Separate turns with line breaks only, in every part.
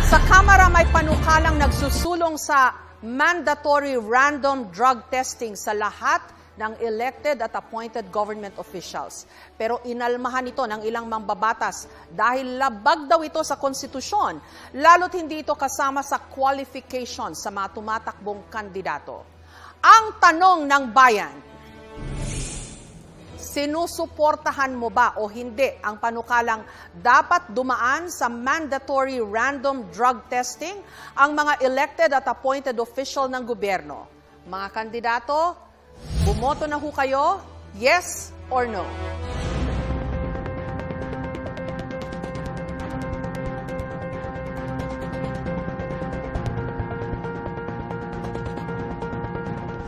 Sa Kamara may panukalang nagsusulong sa mandatory random drug testing sa lahat ng elected at appointed government officials. Pero inalmahan ito ng ilang mambabatas dahil labag daw ito sa konstitusyon, lalo't hindi ito kasama sa qualification sa mga tumatakbong kandidato. Ang tanong ng bayan, sinusuportahan mo ba o hindi ang panukalang dapat dumaan sa mandatory random drug testing ang mga elected at appointed official ng gobyerno? Mga kandidato, bumoto na ho kayo, yes or no?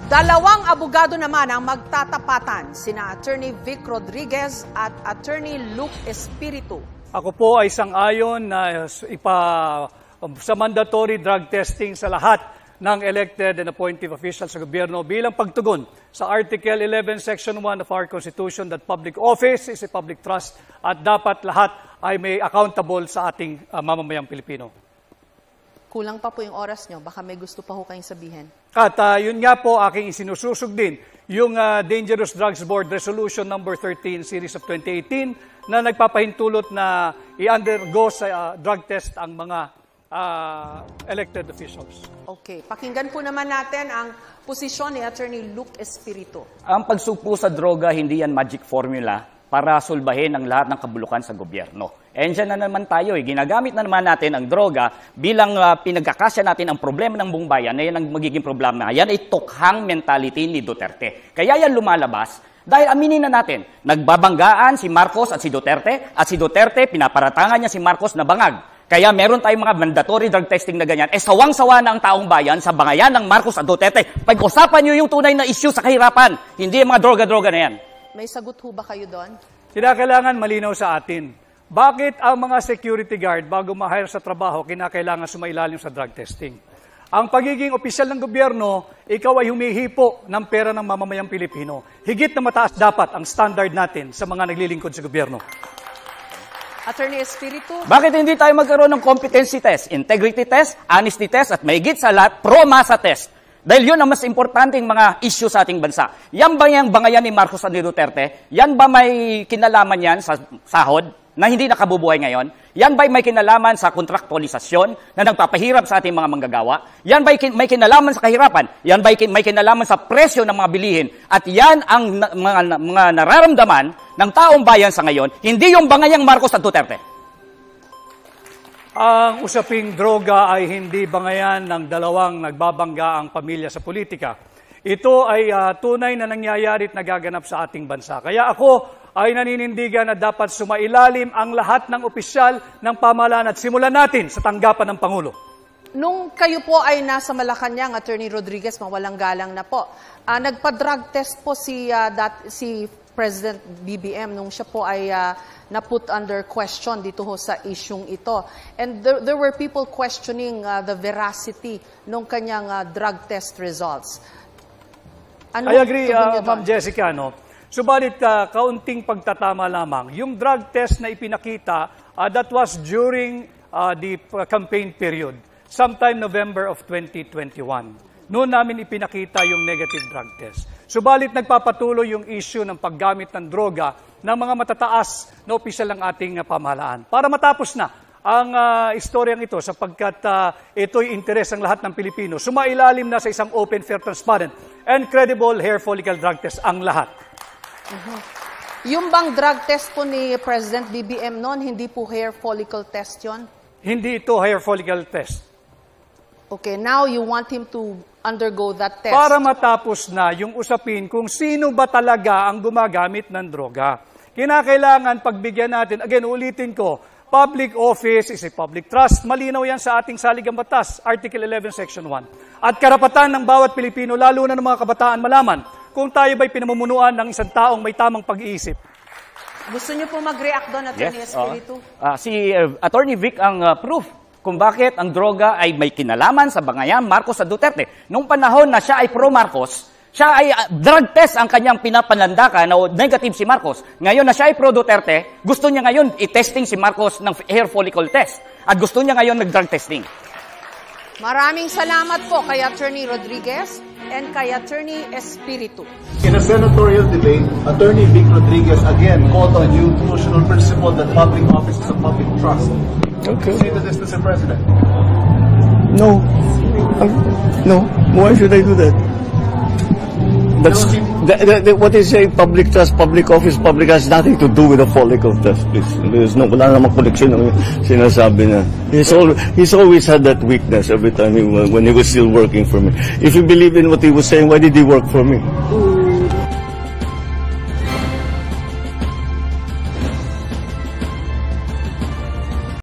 Dalawang abogado naman ang magtatapatan, sina Attorney Vic Rodriguez at Attorney Luke Espiritu.
Ako po ay sang-ayon na sa mandatory drug testing sa lahat ng elected and appointed officials sa gobyerno bilang pagtugon sa Article 11, Section 1 of our Constitution that public office is a public trust at dapat lahat ay may accountable sa ating mamamayang Pilipino.
Kulang pa po yung oras nyo. Baka may gusto pa ho kayong sabihin.
At yun nga po aking isinususog din, yung Dangerous Drugs Board Resolution number 13 Series of 2018 na nagpapahintulot na i-undergo sa drug test ang mga elected officials.
Okay. Pakinggan po naman natin ang posisyon ni Attorney Luke Espiritu.
Ang pagsugpo sa droga, hindi yan magic formula para sulbahin ang lahat ng kabulukan sa gobyerno. Diyan na naman tayo, ginagamit na naman natin ang droga bilang pinagkakasya natin ang problema ng buong bayan na yan ang magiging problema. Yan ay tukhang mentality ni Duterte. Kaya yan lumalabas dahil aminin na natin, nagbabanggaan si Marcos at si Duterte pinaparatangan niya si Marcos na bangag. Kaya meron tayong mga mandatory drug testing na ganyan. Sawang-sawa na ang taong bayan sa bangayan ng Marcos at Duterte. Pag-usapan niyo yung tunay na issue sa kahirapan, hindi yung mga droga-droga na yan.
May sagot ho ba kayo doon?
Kinakailangan malinaw sa atin. Bakit ang mga security guard bago ma-hire sa trabaho, kinakailangan sumailalim sa drug testing? Ang pagiging opisyal ng gobyerno, ikaw ay humihipo ng pera ng mamamayang Pilipino. Higit na mataas dapat ang standard natin sa mga naglilingkod sa gobyerno.
Attorney Espiritu?
Bakit hindi tayo magkaroon ng competency test, integrity test, honesty test, at mahigit sa lahat, pro-masa test? Dahil yun ang mas importanteng mga issue sa ating bansa. Yan ba yung bangayan ni Marcos at ni Duterte? Yan ba may kinalaman yan sa sahod na hindi nakabubuhay ngayon? Yan ba may kinalaman sa kontraktualisasyon na nagpapahirap sa ating mga manggagawa? Yan ba may kinalaman sa kahirapan? Yan ba may kinalaman sa presyo ng mga bilihin? At yan ang mga nararamdaman ng taong bayan sa ngayon, hindi yung bangayang Marcos at Duterte.
Ang usaping droga ay hindi bangayan ng dalawang nagbabangga ang pamilya sa politika. Ito ay tunay na nangyayari at nagaganap sa ating bansa. Kaya ako ay naninindigan na dapat sumailalim ang lahat ng opisyal ng pamahalaan at simulan natin sa tanggapan ng Pangulo.
Nung kayo po ay nasa Malacanang, Attorney Rodriguez, mawalang galang na po, nagpa-drug test po si President BBM nung siya po ay na-put under question dito ho sa isyung ito. And there were people questioning the veracity ng kanyang drug test results. Ano
I agree, Ma'am Jessica, no? Subalit, kaunting pagtatama lamang. Yung drug test na ipinakita, that was during the campaign period, sometime November of 2021. Noon namin ipinakita yung negative drug test. Subalit nagpapatuloy yung issue ng paggamit ng droga ng mga matataas na opisyal ng ating pamahalaan. Para matapos na ang istoryang ito sapagkat ito'y interes ng lahat ng Pilipino. Sumailalim na sa isang open, fair, transparent, and credible hair follicle drug test ang lahat.
Yung bang drug test po ni President BBM noon, hindi po hair follicle test yon?
Hindi ito hair follicle test.
Okay, now you want him to undergo that test.
Para matapos na yung usapin kung sino ba talaga ang gumagamit ng droga. Kinakailangan pagbigyan natin, again, ulitin ko, public office is a public trust. Malinaw yan sa ating saligang batas, Article 11, Section 1. At karapatan ng bawat Pilipino, lalo na ng mga kabataan, malaman kung tayo ba'y pinamumunuan ng isang taong may tamang pag-iisip.
Gusto niyo po mag-react doon, Attorney Espiritu?
Si Attorney Vic ang proof kung bakit ang droga ay may kinalaman sa bangayan Marcos at Duterte. Nung panahon na siya ay pro-Marcos, Siya ay drug test ang kanyang pinapanlandakan na negative si Marcos. Ngayon na siya ay pro-Duterte, gusto niya ngayon i-testing si Marcos ng hair follicle test. At gusto niya ngayon nag-drug testing.
Maraming salamat po kay Attorney Rodriguez and kay Attorney Espiritu.
In a senatorial debate, Attorney Vic Rodriguez again called on you constitutional principle that public office is a public trust.
Okay.
Say to this, Mr. President.
No. No. Why should I do that? That's what is a public trust, public office, public has nothing to do with the follicle test, please. There's no, wala namang connection ng sinasabi na. He's always had that weakness every time when he was still working for me. If you believe in what he was saying, why did he work for me?